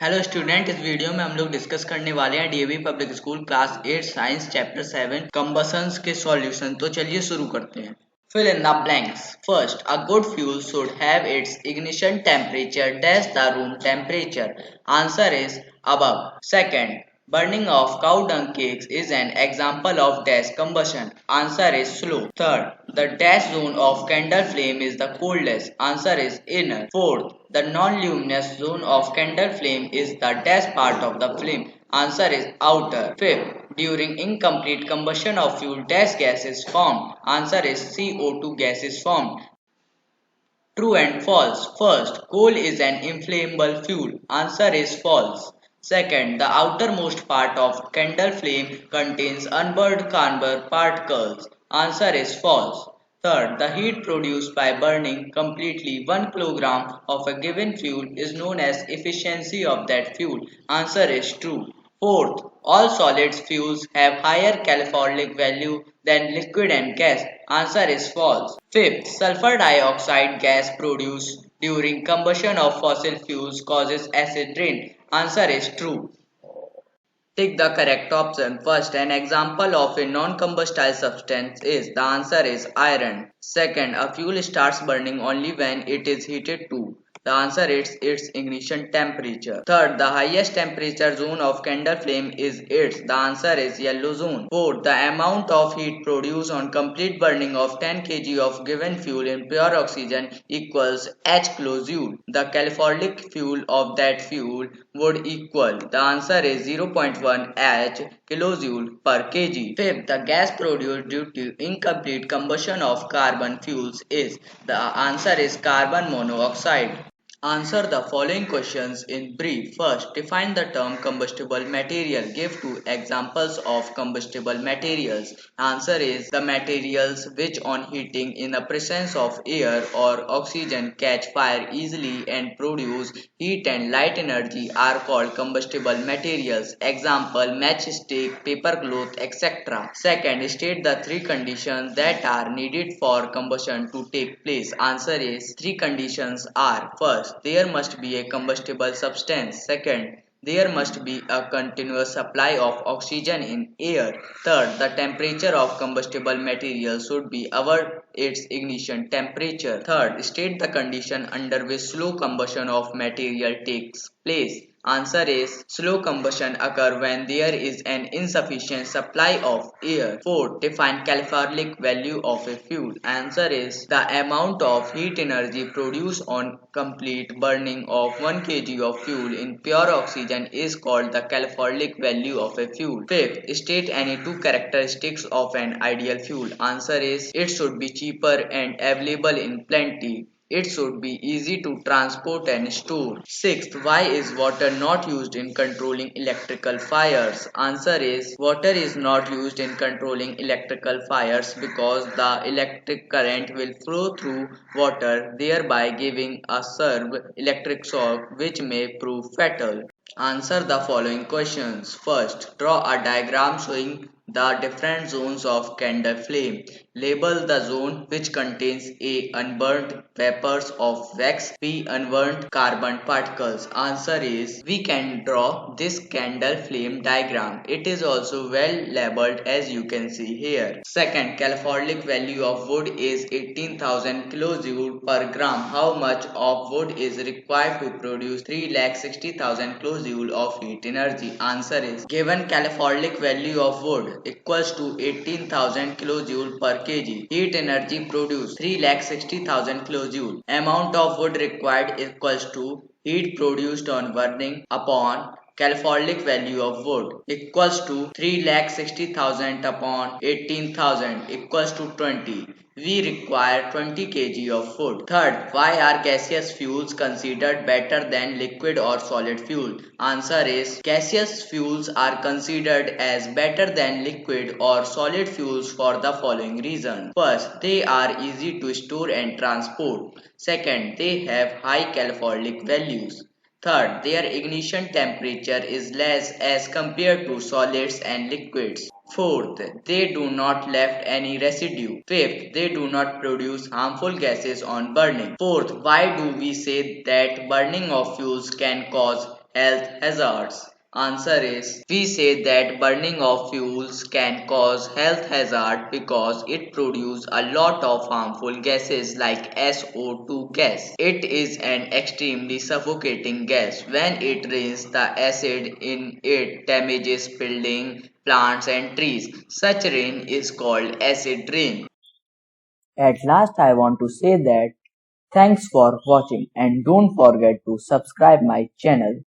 Hello student, इस video में हम लोग डिस्कस करने वाले हैं DAV public school class 8 science chapter 7 कंबशंस के सॉल्यूशन। तो चलिए शुरू करते हैं। Fill in the blanks. First, a good fuel should have its ignition temperature dash the room temperature. Answer is above. Second, burning of cow dung cakes is an example of dash combustion. Answer is slow. Third, the dash zone of candle flame is the coldest. Answer is inner. Fourth, the non-luminous zone of candle flame is the dash part of the flame. Answer is outer. Fifth, during incomplete combustion of fuel dash gas is formed. Answer is CO2 gas is formed. True and false. First, coal is an inflammable fuel. Answer is false. Second, the outermost part of candle flame contains unburned carbon particles. Answer is false. Third, the heat produced by burning completely 1 kilogram of a given fuel is known as efficiency of that fuel. Answer is true. Fourth, all solids fuels have higher calorific value than liquid and gas. Answer is false. Fifth, sulfur dioxide gas produced during combustion of fossil fuels causes acid rain. Answer is true. Tick the correct option. First, an example of a non-combustible substance is the answer is iron. Second, a fuel starts burning only when it is heated to. The answer is its ignition temperature. Third, the highest temperature zone of candle flame is its. The answer is yellow zone. Fourth, the amount of heat produced on complete burning of 10 kg of given fuel in pure oxygen equals H kilojoule. The calorific fuel of that fuel would equal. The answer is 0.1 H kilojoule per kg. Fifth, the gas produced due to incomplete combustion of carbon fuels is. The answer is carbon monoxide. Answer the following questions in brief. First, define the term combustible material. Give two examples of combustible materials. Answer is the materials which on heating in the presence of air or oxygen catch fire easily and produce heat and light energy are called combustible materials. Example, matchstick, paper cloth, etc. Second, state the three conditions that are needed for combustion to take place. Answer is three conditions are: first, there must be a combustible substance. Second, there must be a continuous supply of oxygen in air. Third, the temperature of combustible material should be above its ignition temperature. Third, state the condition under which slow combustion of material takes place. Answer is slow combustion occur when there is an insufficient supply of air. Fourth, define calorific value of a fuel. Answer is the amount of heat energy produced on complete burning of 1 kg of fuel in pure oxygen is called the calorific value of a fuel. Fifth, state any two characteristics of an ideal fuel. Answer is it should be cheaper and available in plenty. It should be easy to transport and store. Sixth, why is water not used in controlling electrical fires? Answer is water is not used in controlling electrical fires because the electric current will flow through water, thereby giving a serve electric shock which may prove fatal. Answer the following questions. First, draw a diagram showing the different zones of candle flame. Label the zone which contains A. Unburnt vapors of wax, B. Unburnt carbon particles. Answer is we can draw this candle flame diagram. It is also well labeled as you can see here. Second, calorific value of wood is 18,000 kilojoule per gram. How much of wood is required to produce 3,60,000 kilojoule of heat energy? Answer is given calorific value of wood equals to 18,000 kilojoule per kg. Heat energy produced 3,60,000 kilojoule. Amount of wood required equals to heat produced on burning upon calorific value of wood equals to 3,60,000 upon 18,000 equals to 20. We require 20 kg of food. Third, why are gaseous fuels considered better than liquid or solid fuel? Answer is gaseous fuels are considered as better than liquid or solid fuels for the following reasons. First, they are easy to store and transport. Second, they have high calorific values. Third, their ignition temperature is less as compared to solids and liquids. Fourth, they do not left any residue. Fifth, they do not produce harmful gases on burning. Fourth, why do we say that burning of fuels can cause Health hazards. Answer is we say that burning of fuels can cause health hazard because it produces a lot of harmful gases like SO2 gas. It is an extremely suffocating gas. When it rains, the acid in it damages buildings, plants and trees. Such rain is called acid rain. At last, I want to say that thanks for watching and don't forget to subscribe my channel.